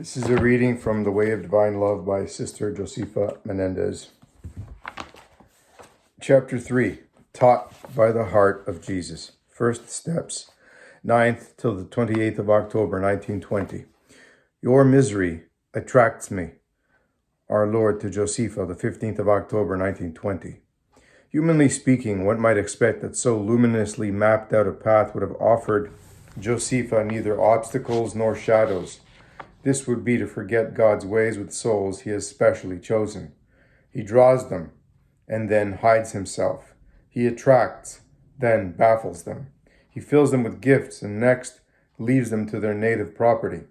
This is a reading from The Way of Divine Love by Sister Josefa Menendez. Chapter 3, Taught by the Heart of Jesus. First Steps, 9th till the 28th of October, 1920. Your misery attracts me. Our Lord to Josefa, the 15th of October, 1920. Humanly speaking, one might expect that so luminously mapped out a path would have offered Josefa neither obstacles nor shadows. This would be to forget God's ways with souls he has specially chosen. He draws them, and then hides himself. He attracts, then baffles them. He fills them with gifts, and next leaves them to their native poverty.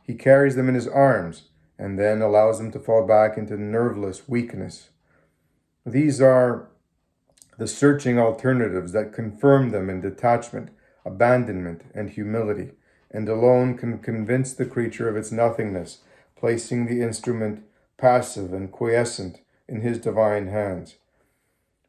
He carries them in his arms, and then allows them to fall back into nerveless weakness. These are the searching alternatives that confirm them in detachment, abandonment, and humility, and alone can convince the creature of its nothingness, placing the instrument passive and quiescent in his divine hands.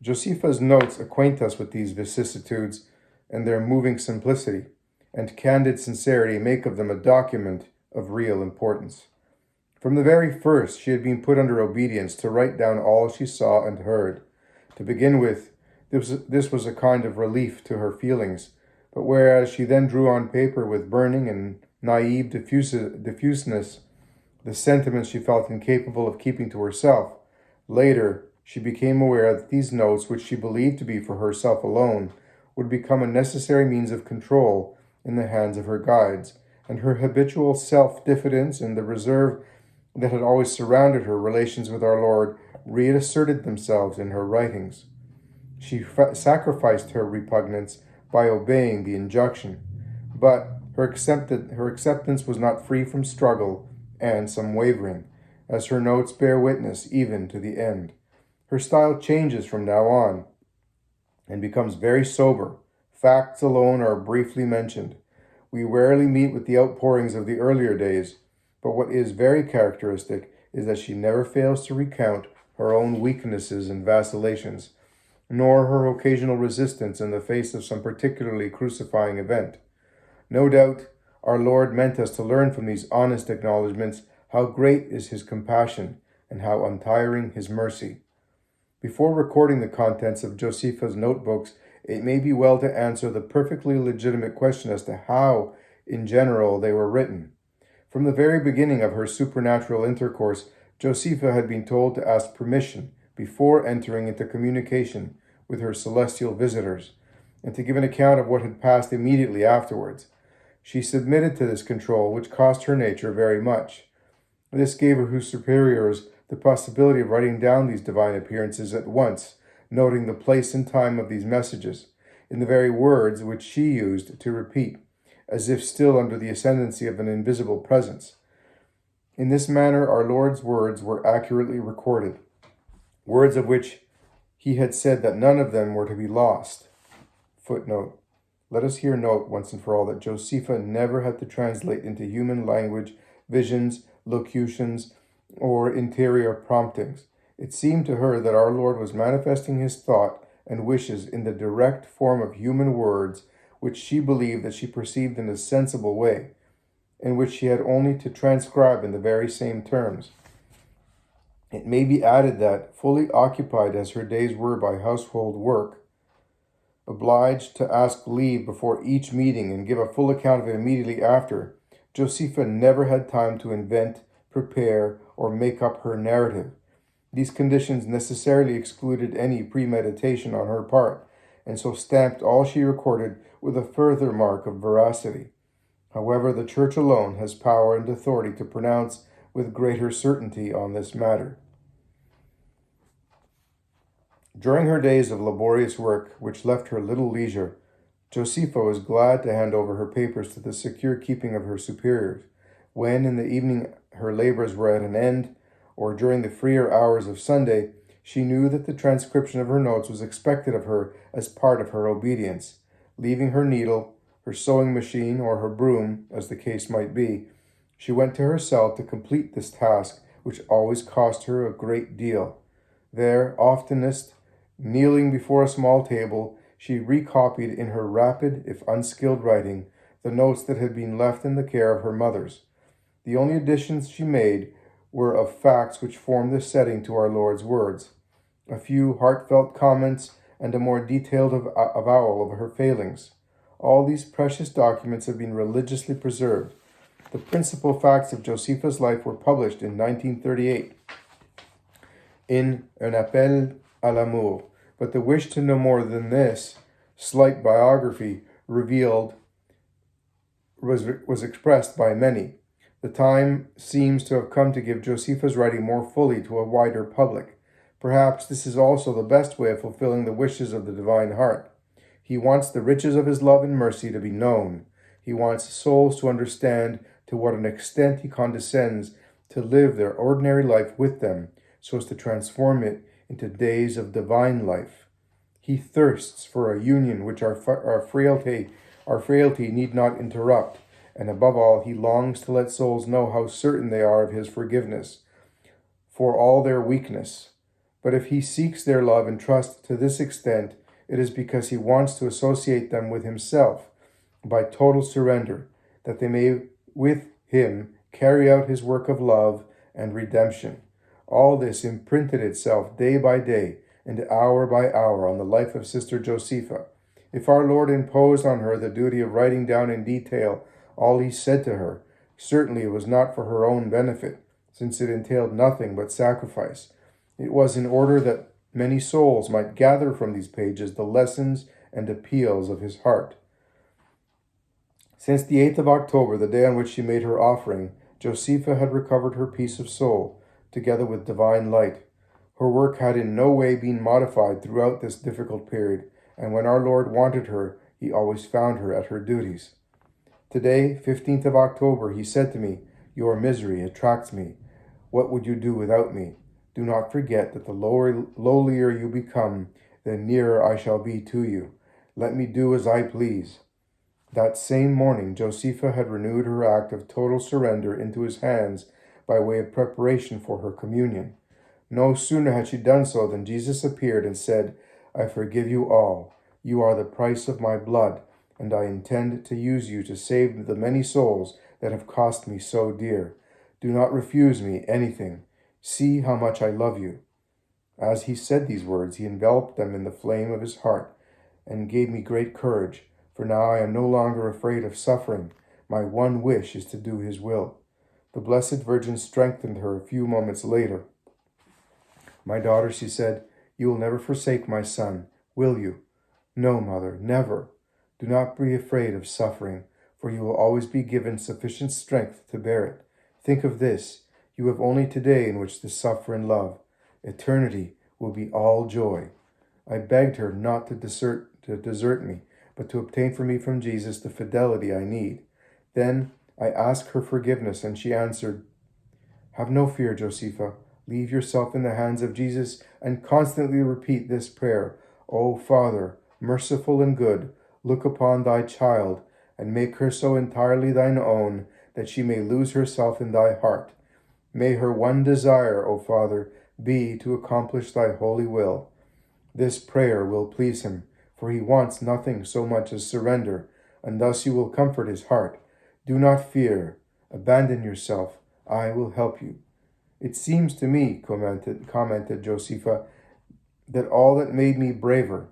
Josefa's notes acquaint us with these vicissitudes, and their moving simplicity and candid sincerity make of them a document of real importance. From the very first, she had been put under obedience to write down all she saw and heard. To begin with, this was a kind of relief to her feelings, but whereas she then drew on paper with burning and naive diffuseness the sentiments she felt incapable of keeping to herself, later she became aware that these notes, which she believed to be for herself alone, would become a necessary means of control in the hands of her guides, and her habitual self-diffidence and the reserve that had always surrounded her relations with our Lord reasserted themselves in her writings. She sacrificed her repugnance by obeying the injunction, but her acceptance was not free from struggle and some wavering, as her notes bear witness even to the end. Her style changes from now on and becomes very sober. Facts alone are briefly mentioned. We rarely meet with the outpourings of the earlier days, but what is very characteristic is that she never fails to recount her own weaknesses and vacillations, nor her occasional resistance in the face of some particularly crucifying event. No doubt, our Lord meant us to learn from these honest acknowledgments how great is his compassion and how untiring his mercy. Before recording the contents of Josefa's notebooks, it may be well to answer the perfectly legitimate question as to how, in general, they were written. From the very beginning of her supernatural intercourse, Josefa had been told to ask permission before entering into communication with her celestial visitors, and to give an account of what had passed immediately afterwards. She submitted to this control, which cost her nature very much. This gave her superiors the possibility of writing down these divine appearances at once, noting the place and time of these messages, in the very words which she used to repeat, as if still under the ascendancy of an invisible presence. In this manner, our Lord's words were accurately recorded, words of which he had said that none of them were to be lost. Footnote. Let us here note once and for all that Josefa never had to translate into human language visions, locutions, or interior promptings. It seemed to her that our Lord was manifesting his thought and wishes in the direct form of human words, which she believed that she perceived in a sensible way, and which she had only to transcribe in the very same terms. It may be added that, fully occupied as her days were by household work, obliged to ask leave before each meeting and give a full account of it immediately after, Josefa never had time to invent, prepare, or make up her narrative. These conditions necessarily excluded any premeditation on her part, and so stamped all she recorded with a further mark of veracity. However, the Church alone has power and authority to pronounce with greater certainty on this matter. During her days of laborious work, which left her little leisure, Josefa was glad to hand over her papers to the secure keeping of her superiors. When in the evening her labors were at an end, or during the freer hours of Sunday, she knew that the transcription of her notes was expected of her as part of her obedience. Leaving her needle, her sewing machine, or her broom, as the case might be, she went to her cell to complete this task, which always cost her a great deal. There, oftenest, kneeling before a small table, she recopied in her rapid, if unskilled writing, the notes that had been left in the care of her mothers. The only additions she made were of facts which formed the setting to our Lord's words, a few heartfelt comments, and a more detailed avowal of her failings. All these precious documents have been religiously preserved. The principal facts of Josefa's life were published in 1938 in Un Appel à l'Amour, but the wish to know more than this slight biography revealed was expressed by many. The time seems to have come to give Josefa's writing more fully to a wider public. Perhaps this is also the best way of fulfilling the wishes of the divine heart. He wants the riches of his love and mercy to be known. He wants souls to understand to what an extent he condescends to live their ordinary life with them, so as to transform it into days of divine life. He thirsts for a union which our frailty need not interrupt, and above all, he longs to let souls know how certain they are of his forgiveness for all their weakness. But if he seeks their love and trust to this extent, it is because he wants to associate them with himself by total surrender, that they may, with him, carry out his work of love and redemption. All this imprinted itself day by day and hour by hour on the life of Sister Josefa. If our Lord imposed on her the duty of writing down in detail all he said to her, certainly it was not for her own benefit, since it entailed nothing but sacrifice. It was in order that many souls might gather from these pages the lessons and appeals of his heart. Since the 8th of October, the day on which she made her offering, Josefa had recovered her peace of soul, together with divine light. Her work had in no way been modified throughout this difficult period, and when our Lord wanted her, he always found her at her duties. Today, 15th of October, he said to me, "Your misery attracts me. What would you do without me? Do not forget that the lowlier you become, the nearer I shall be to you. Let me do as I please." That same morning, Josefa had renewed her act of total surrender into his hands by way of preparation for her communion. No sooner had she done so than Jesus appeared and said, "I forgive you all. You are the price of my blood, and I intend to use you to save the many souls that have cost me so dear. Do not refuse me anything. See how much I love you." As he said these words, he enveloped them in the flame of his heart and gave me great courage, for now I am no longer afraid of suffering. My one wish is to do his will. The Blessed Virgin strengthened her a few moments later. "My daughter," she said, "you will never forsake my son, will you?" "No, mother, never. Do not be afraid of suffering, for you will always be given sufficient strength to bear it. Think of this, you have only today in which to suffer in love. Eternity will be all joy." I begged her not to desert me, but to obtain for me from Jesus the fidelity I need. Then I asked her forgiveness, and she answered, "Have no fear, Josefa. Leave yourself in the hands of Jesus and constantly repeat this prayer. O Father, merciful and good, look upon thy child and make her so entirely thine own that she may lose herself in thy heart. May her one desire, O Father, be to accomplish thy holy will." This prayer will please him, for he wants nothing so much as surrender, and thus you will comfort his heart. Do not fear. Abandon yourself. I will help you. "It seems to me," commented Josefa, "that all that made me braver,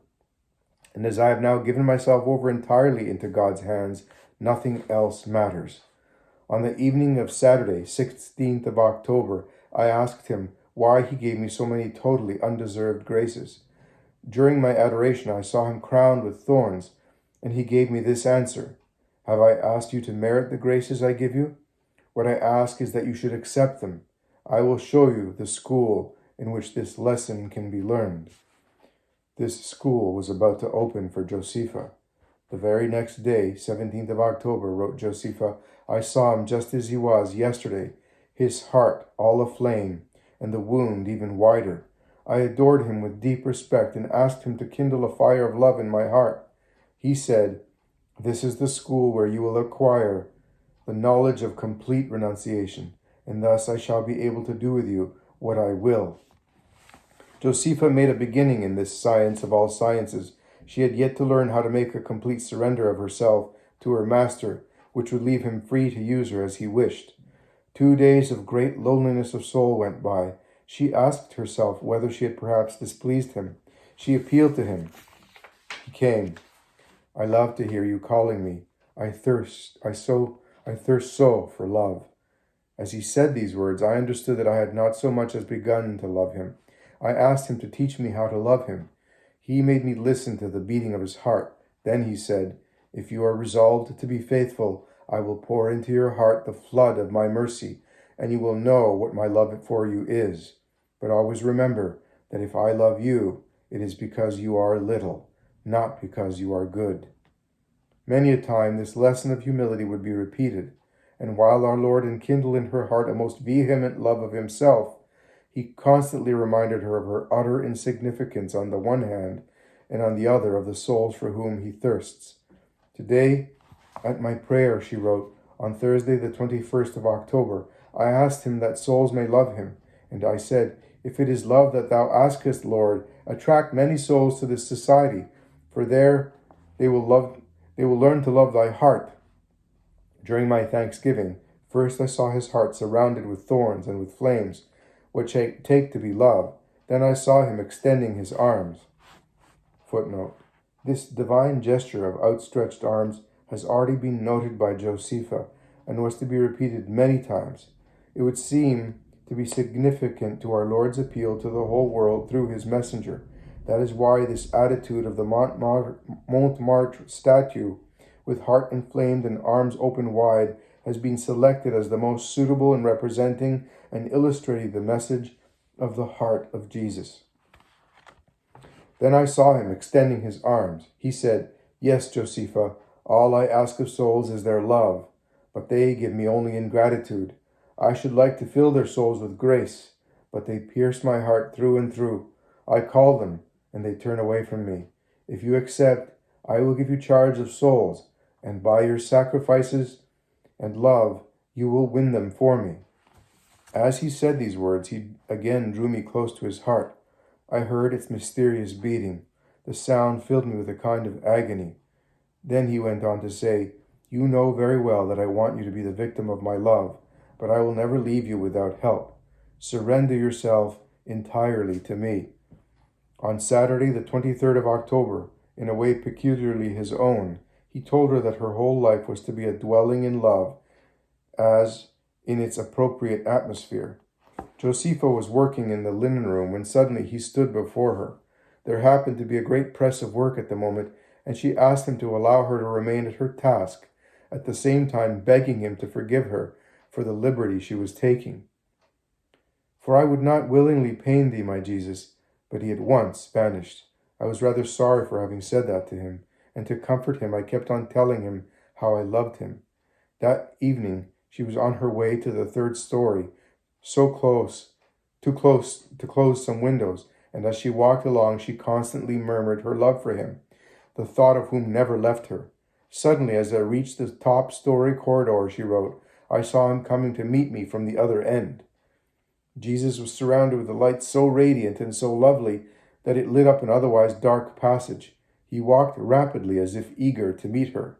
and as I have now given myself over entirely into God's hands, nothing else matters." On the evening of Saturday, 16th of October, I asked him why he gave me so many totally undeserved graces. During my adoration, I saw him crowned with thorns, and he gave me this answer: "Have I asked you to merit the graces I give you? What I ask is that you should accept them. I will show you the school in which this lesson can be learned." This school was about to open for Josefa. The very next day, 17th of October, wrote Josefa, "I saw him just as he was yesterday, his heart all aflame, and the wound even wider. I adored him with deep respect and asked him to kindle a fire of love in my heart. He said, 'This is the school where you will acquire the knowledge of complete renunciation, and thus I shall be able to do with you what I will.'" Josefa made a beginning in this science of all sciences. She had yet to learn how to make a complete surrender of herself to her master, which would leave him free to use her as he wished. 2 days of great loneliness of soul went by. She asked herself whether she had perhaps displeased him. She appealed to him. He came. I love to hear you calling me. I thirst so for love. As he said these words, I understood that I had not so much as begun to love him. I asked him to teach me how to love him. He made me listen to the beating of his heart. Then he said, if you are resolved to be faithful, I will pour into your heart the flood of my mercy, and you will know what my love for you is. But always remember that if I love you, it is because you are little, not because you are good. Many a time this lesson of humility would be repeated, and while our Lord enkindled in her heart a most vehement love of himself, he constantly reminded her of her utter insignificance on the one hand, and on the other of the souls for whom he thirsts. Today, at my prayer, she wrote, on Thursday the 21st of October, I asked him that souls may love him, and I said, if it is love that thou askest, Lord, attract many souls to this society, for there they will learn to love thy heart. During my thanksgiving, first I saw his heart surrounded with thorns and with flames, which I take to be love. Then I saw him extending his arms. Footnote. This divine gesture of outstretched arms has already been noted by Josefa and was to be repeated many times. It would seem to be significant to our Lord's appeal to the whole world through his messenger. That is why this attitude of the Montmartre statue, with heart inflamed and arms open wide, has been selected as the most suitable in representing and illustrating the message of the heart of Jesus. Then I saw him extending his arms. He said, yes, Josefa, all I ask of souls is their love, but they give me only ingratitude. I should like to fill their souls with grace, but they pierce my heart through and through. I call them, and they turn away from me. If you accept, I will give you charge of souls, and by your sacrifices and love, you will win them for me. As he said these words, he again drew me close to his heart. I heard its mysterious beating. The sound filled me with a kind of agony. Then he went on to say, you know very well that I want you to be the victim of my love, but I will never leave you without help. Surrender yourself entirely to me. On Saturday, the 23rd of October, in a way peculiarly his own, he told her that her whole life was to be a dwelling in love, as in its appropriate atmosphere. Josefa was working in the linen room when suddenly he stood before her. There happened to be a great press of work at the moment, and she asked him to allow her to remain at her task, at the same time begging him to forgive her for the liberty she was taking. For I would not willingly pain thee, my Jesus, but he at once vanished. I was rather sorry for having said that to him, and to comfort him I kept on telling him how I loved him. That evening she was on her way to the third story, too close to close some windows, and as she walked along she constantly murmured her love for him, the thought of whom never left her. Suddenly, as I reached the top story corridor, she wrote, I saw him coming to meet me from the other end. Jesus was surrounded with a light so radiant and so lovely that it lit up an otherwise dark passage. He walked rapidly as if eager to meet her.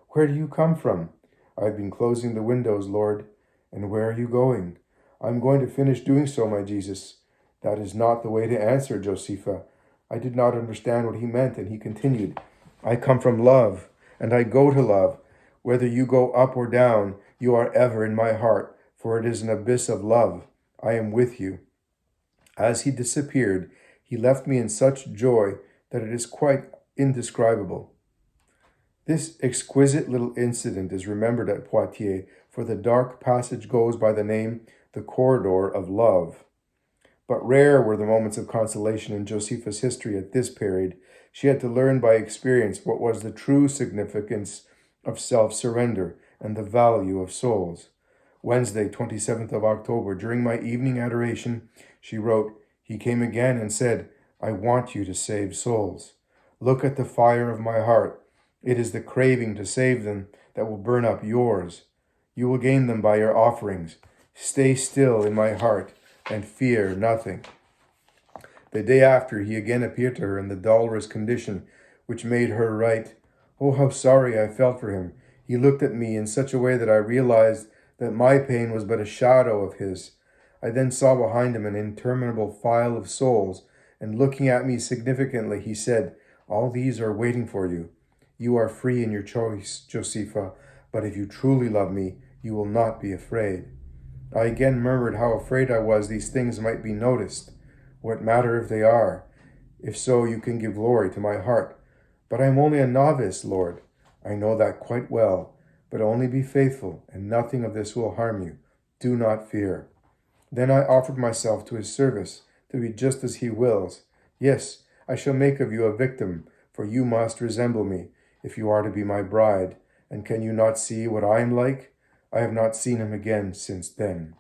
Where do you come from? I've been closing the windows, Lord. And where are you going? I'm going to finish doing so, my Jesus. That is not the way to answer, Josefa. I did not understand what he meant, and he continued, I come from love, and I go to love. Whether you go up or down, you are ever in my heart, for it is an abyss of love. I am with you. As he disappeared, he left me in such joy that it is quite indescribable. This exquisite little incident is remembered at Poitiers, for the dark passage goes by the name the Corridor of Love. But rare were the moments of consolation in Josefa's history at this period. She had to learn by experience what was the true significance of self-surrender and the value of souls. Wednesday, 27th of October, during my evening adoration, she wrote, He came again and said, I want you to save souls. Look at the fire of my heart. It is the craving to save them that will burn up yours. You will gain them by your offerings. Stay still in my heart and fear nothing. The day after, he again appeared to her in the dolorous condition which made her write, Oh, how sorry I felt for him. He looked at me in such a way that I realized that my pain was but a shadow of his. I then saw behind him an interminable file of souls, and looking at me significantly, he said, "All these are waiting for you. You are free in your choice, Josefa, but if you truly love me, you will not be afraid." I again murmured how afraid I was these things might be noticed. What matter if they are? If so, you can give glory to my heart. But I am only a novice, Lord. I know that quite well. But only be faithful, and nothing of this will harm you. Do not fear. Then I offered myself to his service, to be just as he wills. Yes, I shall make of you a victim, for you must resemble me, if you are to be my bride. And can you not see what I am like? I have not seen him again since then.